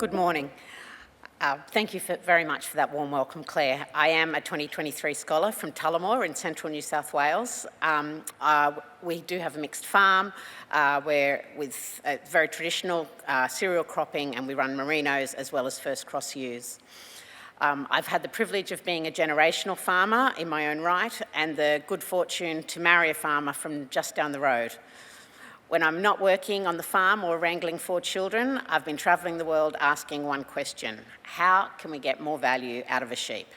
Good morning. Thank you very much for that warm welcome, Claire. I am a 2023 scholar from Tullamore in central New South Wales. We do have a mixed farm where with very traditional cereal cropping, and we run Merinos as well as first cross ewes. I've had the privilege of being a generational farmer in my own right and the good fortune to marry a farmer from just down the road. When I'm not working on the farm or wrangling 4 children, I've been travelling the world asking one question: how can we get more value out of a sheep?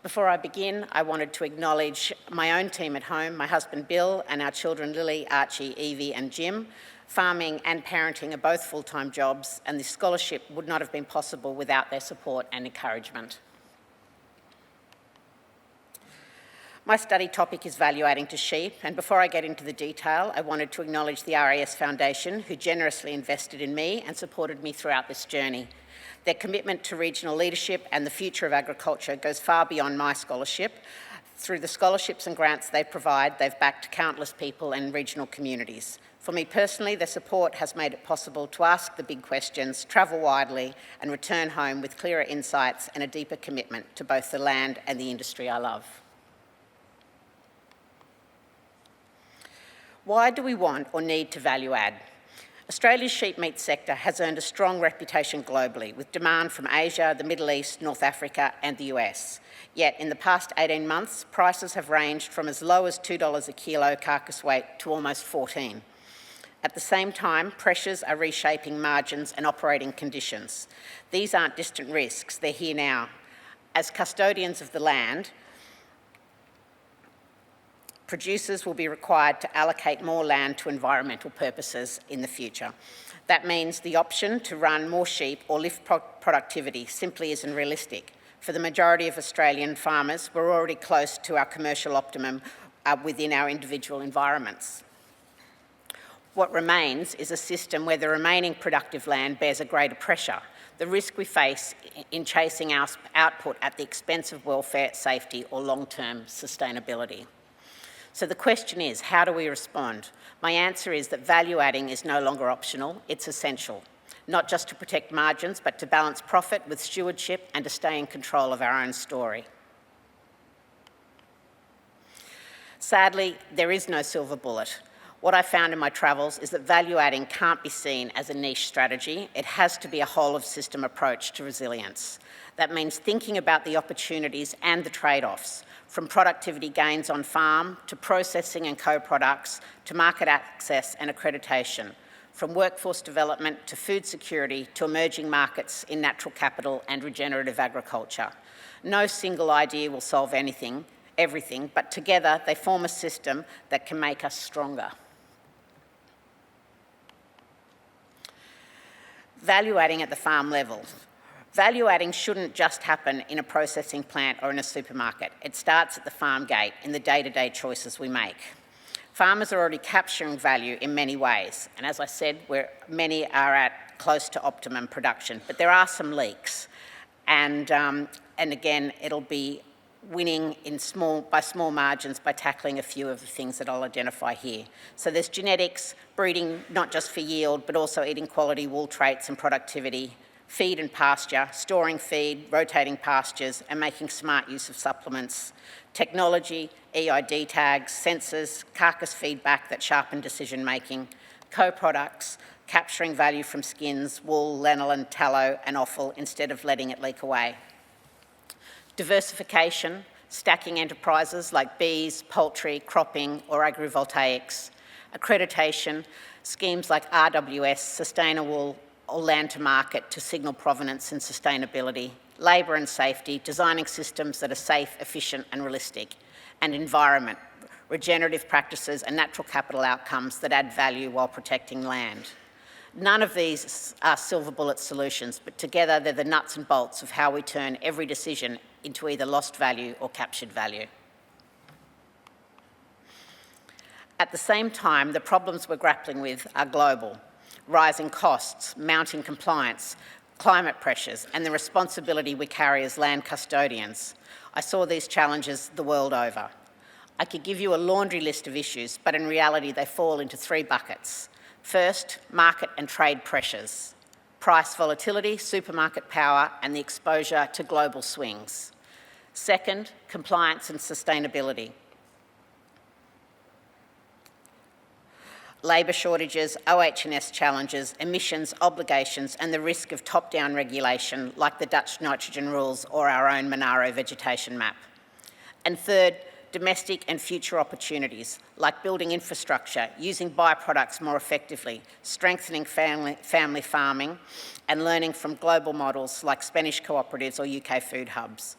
Before I begin, I wanted to acknowledge my own team at home, my husband Bill and our children Lily, Archie, Evie and Jim. Farming and parenting are both full-time jobs, and this scholarship would not have been possible without their support and encouragement. My study topic is value adding to sheep, and before I get into the detail, I wanted to acknowledge the RAS Foundation, who generously invested in me and supported me throughout this journey. Their commitment to regional leadership and the future of agriculture goes far beyond my scholarship. Through the scholarships and grants they provide, they've backed countless people and regional communities. For me personally, their support has made it possible to ask the big questions, travel widely, and return home with clearer insights and a deeper commitment to both the land and the industry I love. Why do we want or need to value add? Australia's sheep meat sector has earned a strong reputation globally, with demand from Asia, the Middle East, North Africa and the US. Yet in the past 18 months, prices have ranged from as low as $2 a kilo carcass weight to almost $14. At the same time, pressures are reshaping margins and operating conditions. These aren't distant risks, they're here now. As custodians of the land, producers will be required to allocate more land to environmental purposes in the future. That means the option to run more sheep or lift productivity simply isn't realistic. For the majority of Australian farmers, we're already close to our commercial optimum within our individual environments. What remains is a system where the remaining productive land bears a greater pressure. The risk we face in chasing our output at the expense of welfare, safety or long-term sustainability. So the question is, how do we respond? My answer is that value adding is no longer optional, it's essential. Not just to protect margins, but to balance profit with stewardship and to stay in control of our own story. Sadly, there is no silver bullet. What I found in my travels is that value adding can't be seen as a niche strategy. It has to be a whole-of-system approach to resilience. That means thinking about the opportunities and the trade-offs, from productivity gains on farm to processing and co-products to market access and accreditation, from workforce development to food security to emerging markets in natural capital and regenerative agriculture. No single idea will solve everything, but together they form a system that can make us stronger. Value adding at the farm level. Value adding shouldn't just happen in a processing plant or in a supermarket. It starts at the farm gate in the day-to-day choices we make. Farmers are already capturing value in many ways, and as I said, many are at close to optimum production, but there are some leaks. And again, it'll be winning by small margins by tackling a few of the things that I'll identify here. So there's genetics, breeding not just for yield, but also eating quality wool traits and productivity, feed and pasture, storing feed, rotating pastures, and making smart use of supplements, technology, EID tags, sensors, carcass feedback that sharpen decision-making, co-products, capturing value from skins, wool, lanolin, tallow, and offal instead of letting it leak away. Diversification, stacking enterprises like bees, poultry, cropping, or agrivoltaics. Accreditation, schemes like RWS, sustainable or land to market to signal provenance and sustainability, labour and safety, designing systems that are safe, efficient and realistic, and environment, regenerative practices and natural capital outcomes that add value while protecting land. None of these are silver bullet solutions, but together they're the nuts and bolts of how we turn every decision into either lost value or captured value. At the same time, the problems we're grappling with are global. Rising costs, mounting compliance, climate pressures, and the responsibility we carry as land custodians. I saw these challenges the world over. I could give you a laundry list of issues, but in reality they fall into 3 buckets. First, market and trade pressures. price volatility, supermarket power, and the exposure to global swings. Second, compliance and sustainability. Labour shortages, OH&S challenges, emissions, obligations, and the risk of top-down regulation like the Dutch nitrogen rules or our own Monaro vegetation map. And third, domestic and future opportunities like building infrastructure, using byproducts more effectively, strengthening family farming, and learning from global models like Spanish cooperatives or UK food hubs.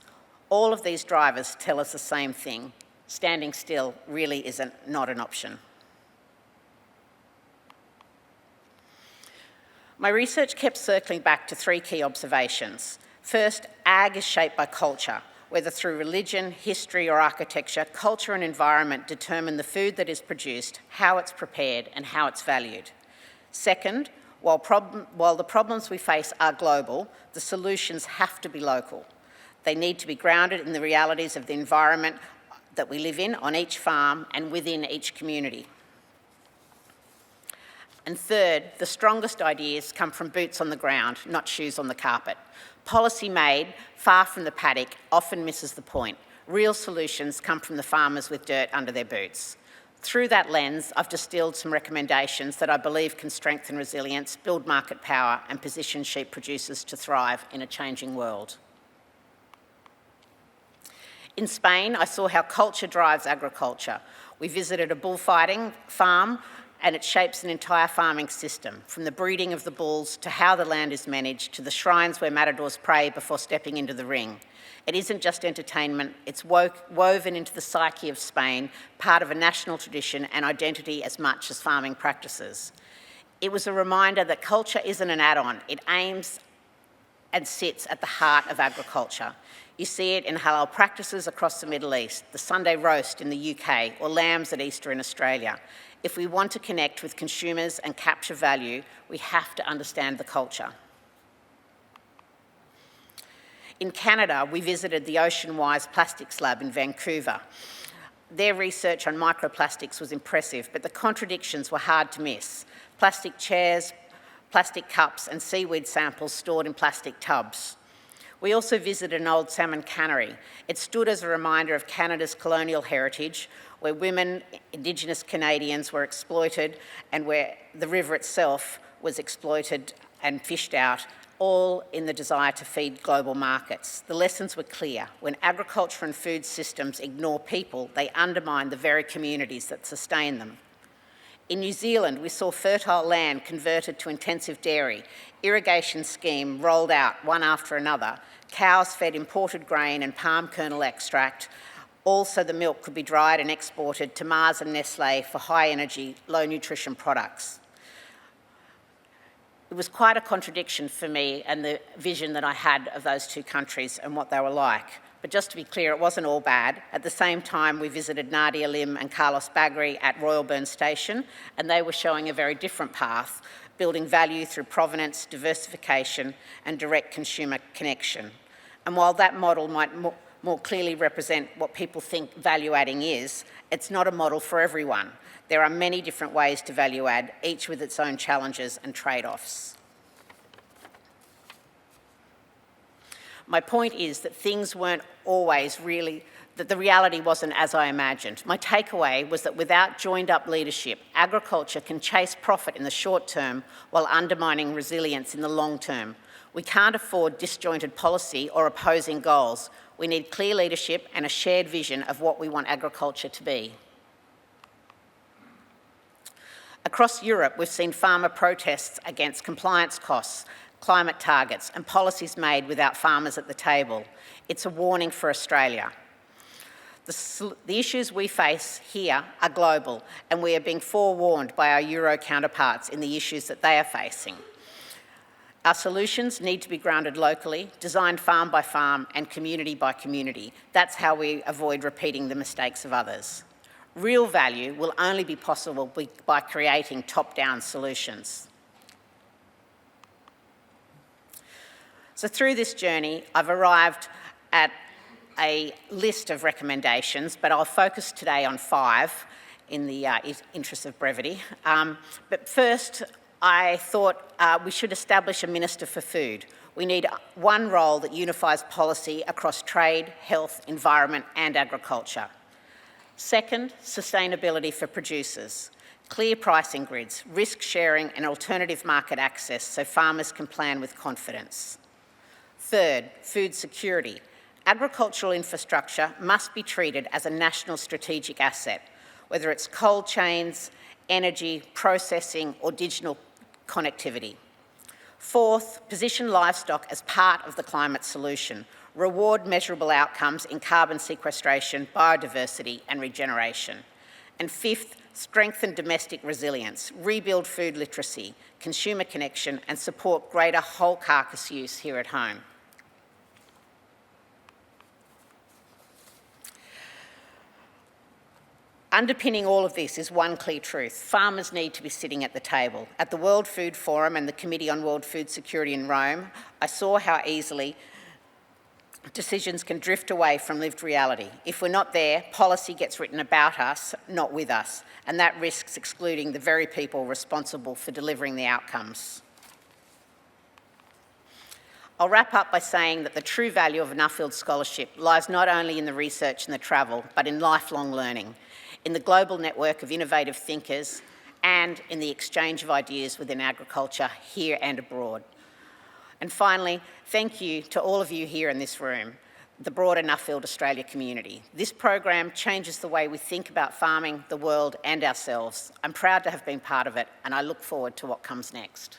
All of these drivers tell us the same thing: standing still really not an option. My research kept circling back to three key observations. First, ag is shaped by culture. Whether through religion, history, or architecture, culture and environment determine the food that is produced, how it's prepared, and how it's valued. Second, while the problems we face are global, the solutions have to be local. They need to be grounded in the realities of the environment that we live in on each farm and within each community. And third, the strongest ideas come from boots on the ground, not shoes on the carpet. Policy made far from the paddock often misses the point. Real solutions come from the farmers with dirt under their boots. Through that lens, I've distilled some recommendations that I believe can strengthen resilience, build market power, and position sheep producers to thrive in a changing world. In Spain, I saw how culture drives agriculture. We visited a bullfighting farm, and it shapes an entire farming system, from the breeding of the bulls to how the land is managed to the shrines where matadors pray before stepping into the ring. It isn't just entertainment, it's woven into the psyche of Spain, part of a national tradition and identity as much as farming practices. It was a reminder that culture isn't an add-on, it aims and sits at the heart of agriculture. You see it in halal practices across the Middle East, the Sunday roast in the UK, or lambs at Easter in Australia. If we want to connect with consumers and capture value, we have to understand the culture. In Canada, we visited the Oceanwise Plastics Lab in Vancouver. Their research on microplastics was impressive, but the contradictions were hard to miss. Plastic chairs, plastic cups, and seaweed samples stored in plastic tubs. We also visited an old salmon cannery. It stood as a reminder of Canada's colonial heritage, where women, Indigenous Canadians, were exploited and where the river itself was exploited and fished out, all in the desire to feed global markets. The lessons were clear. When agriculture and food systems ignore people, they undermine the very communities that sustain them. In New Zealand, we saw fertile land converted to intensive dairy, irrigation scheme rolled out one after another, cows fed imported grain and palm kernel extract. Also, the milk could be dried and exported to Mars and Nestlé for high-energy, low-nutrition products. It was quite a contradiction for me and the vision that I had of those two countries and what they were like. But just to be clear, it wasn't all bad. At the same time, we visited Nadia Lim and Carlos Bagri at Royalburn Station, and they were showing a very different path, building value through provenance, diversification, and direct consumer connection. And while that model might more clearly represent what people think value adding is, it's not a model for everyone. There are many different ways to value add, each with its own challenges and trade-offs. My point is that things weren't always that the reality wasn't as I imagined. My takeaway was that without joined-up leadership, agriculture can chase profit in the short term while undermining resilience in the long term. We can't afford disjointed policy or opposing goals. We need clear leadership and a shared vision of what we want agriculture to be. Across Europe, we've seen farmer protests against compliance costs, climate targets, and policies made without farmers at the table. It's a warning for Australia. The issues we face here are global, and we are being forewarned by our Euro counterparts in the issues that they are facing. Our solutions need to be grounded locally, designed farm by farm and community by community. That's how we avoid repeating the mistakes of others. Real value will only be possible by creating top-down solutions. So through this journey, I've arrived at a list of recommendations, but I'll focus today on 5 in the interest of brevity. But first, I thought we should establish a Minister for Food. We need one role that unifies policy across trade, health, environment and agriculture. Second, sustainability for producers. Clear pricing grids, risk sharing and alternative market access so farmers can plan with confidence. Third, food security. Agricultural infrastructure must be treated as a national strategic asset, whether it's cold chains, energy, processing or digital connectivity. Fourth, position livestock as part of the climate solution. Reward measurable outcomes in carbon sequestration, biodiversity and regeneration. And fifth, strengthen domestic resilience, rebuild food literacy, consumer connection and support greater whole carcass use here at home. Underpinning all of this is one clear truth. Farmers need to be sitting at the table. At the World Food Forum and the Committee on World Food Security in Rome, I saw how easily decisions can drift away from lived reality. If we're not there, policy gets written about us, not with us, and that risks excluding the very people responsible for delivering the outcomes. I'll wrap up by saying that the true value of a Nuffield Scholarship lies not only in the research and the travel, but in lifelong learning, in the global network of innovative thinkers, and in the exchange of ideas within agriculture here and abroad. And finally, thank you to all of you here in this room, the broader Nuffield Australia community. This program changes the way we think about farming, the world and ourselves. I'm proud to have been part of it and I look forward to what comes next.